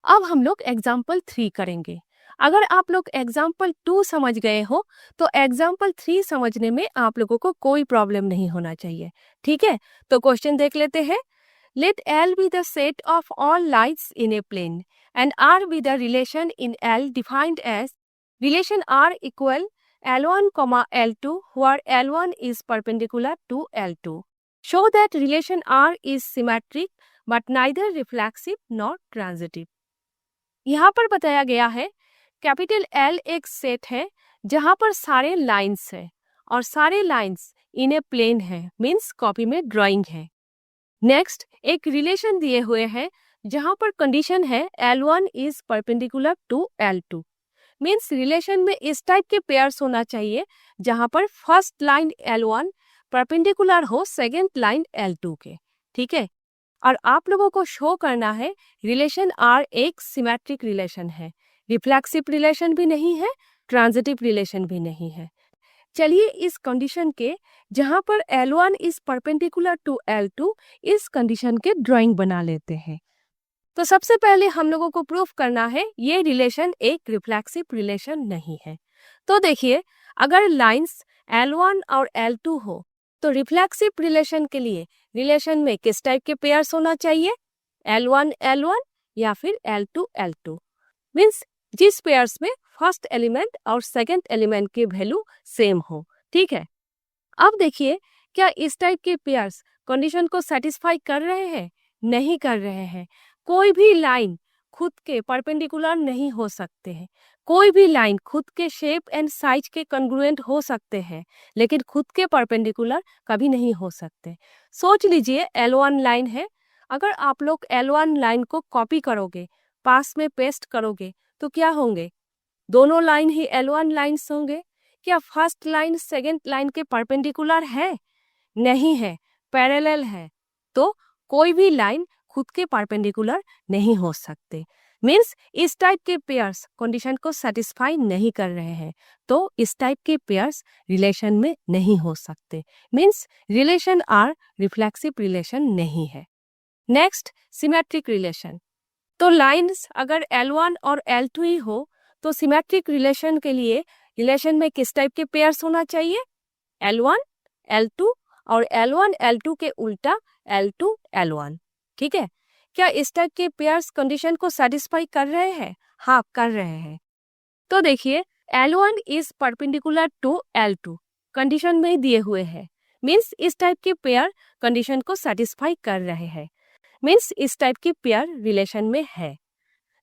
अब हम लोग एग्जाम्पल 3 करेंगे। अगर आप लोग एग्जाम्पल 2 समझ गए हो तो एग्जाम्पल 3 समझने में आप लोगों को कोई प्रॉब्लम नहीं होना चाहिए। ठीक है, तो क्वेश्चन देख लेते हैं। Let L be the set of all lines in a plane and R be the relation in L defined as relation R equal L1, L2 where L1 is perpendicular to L2. Show that relation R is symmetric but neither reflexive nor transitive. यहाँ पर बताया गया है capital L एक set है जहां पर सारे लाइंस है और सारे लाइंस इन ए प्लेन है, मीन्स कॉपी में ड्राइंग है। नेक्स्ट एक रिलेशन दिए हुए हैं जहां पर कंडीशन है L1 is perpendicular to L2, means relation में इस टाइप के पेयर्स होना चाहिए जहां पर फर्स्ट लाइन L1 परपेंडिकुलर हो सेकेंड लाइन L2 के। ठीक है, और आप लोगों को शो करना है रिलेशन R एक सिमेट्रिक रिलेशन है, रिफ्लेक्सिव रिलेशन भी नहीं है, ट्रांजिटिव रिलेशन भी नहीं है। चलिए इस कंडीशन के जहां पर L1 is perpendicular to L2 इस कंडीशन के ड्राइंग बना लेते हैं। तो सबसे पहले हम लोगों को प्रूफ करना है ये रिलेशन एक रिफ्लेक्सिव रिलेशन नहीं है। तो देखिए, अगर लाइंस L1 और L2 हो तो रिफ्लेक्सिव रिलेशन के लिए रिलेशन में किस टाइप के पेयर्स होना चाहिए? L1 L1 या फिर L2 L2, मीन्स जिस पेयर्स में फर्स्ट एलिमेंट और सेकंड एलिमेंट की वैल्यू सेम हो। ठीक है, अब देखिए क्या इस टाइप के पेयर्स कंडीशन को सेटिस्फाई कर रहे हैं? नहीं कर रहे हैं। कोई भी लाइन खुद के परपेंडिकुलर नहीं हो सकते हैं, कोई भी लाइन खुद के शेप एंड साइज के कॉन्ग्रुएंट हो सकते हैं लेकिन खुद के परपेंडिकुलर कभी नहीं हो सकते। सोच लीजिए L1 लाइन है, अगर आप लोग L1 लाइन को कॉपी करोगे, पास में पेस्ट करोगे तो क्या होंगे? दोनों लाइन ही L1 लाइन्स होंगे। क्या फर्स्ट लाइन सेकेंड लाइन के परपेंडिकुलर है? नहीं है, पैरेलल है। तो कोई भी लाइन खुद के परपेंडिकुलर नहीं हो सकते, मीन्स इस टाइप के पेयर्स कंडीशन को सेटिस्फाई नहीं कर रहे हैं, तो इस टाइप के पेयर्स रिलेशन में नहीं हो सकते, means relation are reflexive relation नहीं है। Next symmetric relation. तो लाइंस अगर L1 और L2 ही हो तो सिमेट्रिक रिलेशन के लिए रिलेशन में किस टाइप के पेयर्स होना चाहिए? L1 L2 और L1 L2 के उल्टा L2 L1। ठीक है, क्या इस टाइप के पेयर्स कंडीशन को सेटिस्फाई कर रहे हैं? हाँ, कर रहे हैं। तो देखिए L1 is perpendicular to L2 condition में दिए हुए हैं, मीन्स इस टाइप के पेयर कंडीशन को सेटिस्फाई कर रहे हैं, मीन्स इस टाइप की पेयर रिलेशन में है।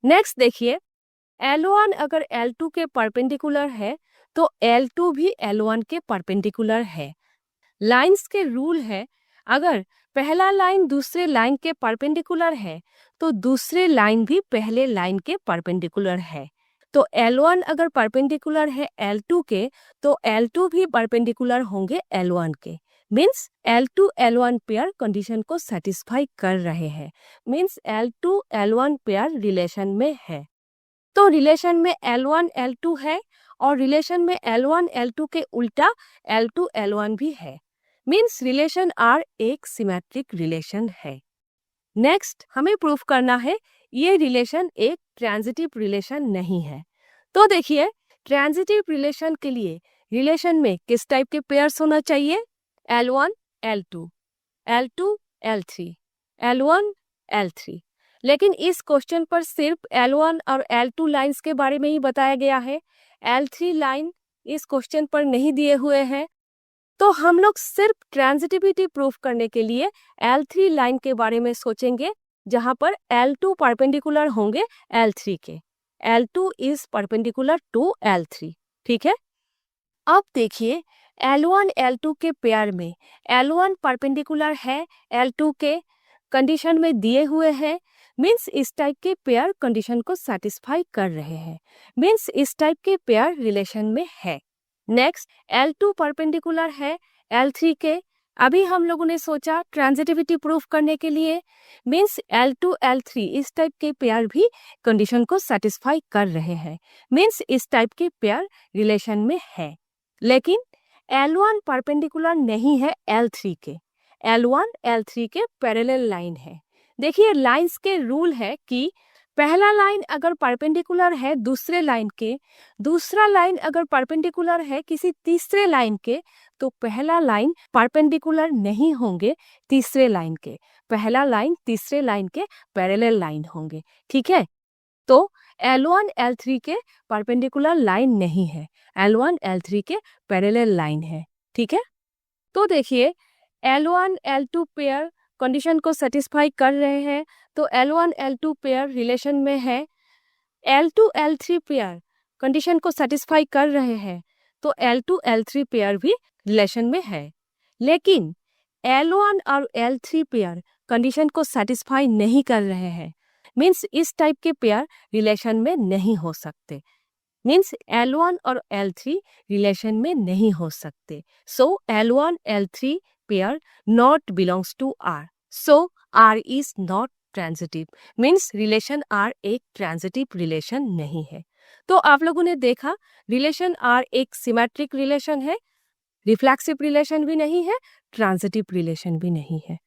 नेक्स्ट देखिए, L1 अगर L2 के परपेंडिकुलर है तो L2 भी L1 के परपेंडिकुलर है। लाइंस के रूल है, अगर पहला लाइन दूसरे लाइन के परपेंडिकुलर है तो दूसरे लाइन भी पहले लाइन के परपेंडिकुलर है। तो L1 अगर परपेंडिकुलर है L2 के तो L2 भी परपेंडिकुलर होंगे L1 के, means L2 L1 pair condition को सेटिस्फाई कर रहे हैं, means L2 L1 pair relation में है। तो रिलेशन में L1 L2 है और रिलेशन में L1 L2 के उल्टा L2 L1 भी है, मीन्स रिलेशन R एक सिमेट्रिक रिलेशन है। नेक्स्ट हमें प्रूफ करना है ये रिलेशन एक ट्रांजिटिव रिलेशन नहीं है। तो देखिए ट्रांजिटिव रिलेशन के लिए रिलेशन में किस टाइप के पेयर्स होना चाहिए? L1 L2, L2 L3, L1 L3। लेकिन इस क्वेश्चन पर सिर्फ L1 और L2 लाइंस के बारे में ही बताया गया है, L3 लाइन इस क्वेश्चन पर नहीं दिए हुए हैं। तो हम लोग सिर्फ ट्रांजिटिविटी प्रूफ करने के लिए L3 लाइन के बारे में सोचेंगे जहां पर L2 परपेंडिकुलर होंगे L3 के। L2 is perpendicular to L3। ठीक है, अब देखिए L1 L2 के पेयर में L1 परपेंडिकुलर है L2 के, कंडीशन में दिए हुए हैं, मीन्स इस टाइप के पेयर कंडीशन को सेटिस्फाई कर रहे हैं, मीन्स इस टाइप के पेयर रिलेशन में है। नेक्स्ट L2 परपेंडिकुलर है L3 के। अभी हम लोगों ने सोचा ट्रांजिटिविटी प्रूफ करने के लिए, मीन्स L2 L3 इस टाइप के पेयर भी कंडीशन को सेटिस्फाई कर रहे हैं, मीन्स इस टाइप के पेयर रिलेशन में है। लेकिन L1 परपेंडिकुलर नहीं है L3 के, L1 L3 के पैरेलल लाइन है। देखिए लाइंस के रूल है कि पहला लाइन अगर परपेंडिकुलर है दूसरे लाइन के, दूसरा लाइन अगर परपेंडिकुलर है किसी तीसरे लाइन के, तो पहला लाइन परपेंडिकुलर नहीं होंगे तीसरे लाइन के, पहला लाइन तीसरे लाइन के पैरेलल लाइन होंगे। ठीक है, तो L1 L3 के परपेंडिकुलर लाइन नहीं है, L1 L3 के पैरेलल लाइन है। ठीक है, तो देखिए L1 L2 पेयर कंडीशन को सेटिस्फाई कर रहे हैं, तो L1 L2 पेयर रिलेशन में है। L2 L3 पेयर कंडीशन को सेटिस्फाई कर रहे हैं, तो L2 L3 पेयर भी रिलेशन में है। लेकिन L1 और L3 पेयर कंडीशन को सेटिस्फाई नहीं कर रहे हैं, मीन्स इस टाइप के पेयर रिलेशन में नहीं हो सकते, मीन्स L1 और L3 रिलेशन में नहीं हो सकते। So L1 L3 pair not belongs to R, so R is not transitive, means relation R एक ट्रांजिटिव रिलेशन नहीं है। तो आप लोगों ने देखा रिलेशन R एक सिमेट्रिक रिलेशन है, रिफ्लेक्सिव रिलेशन भी नहीं है, ट्रांजिटिव रिलेशन भी नहीं है।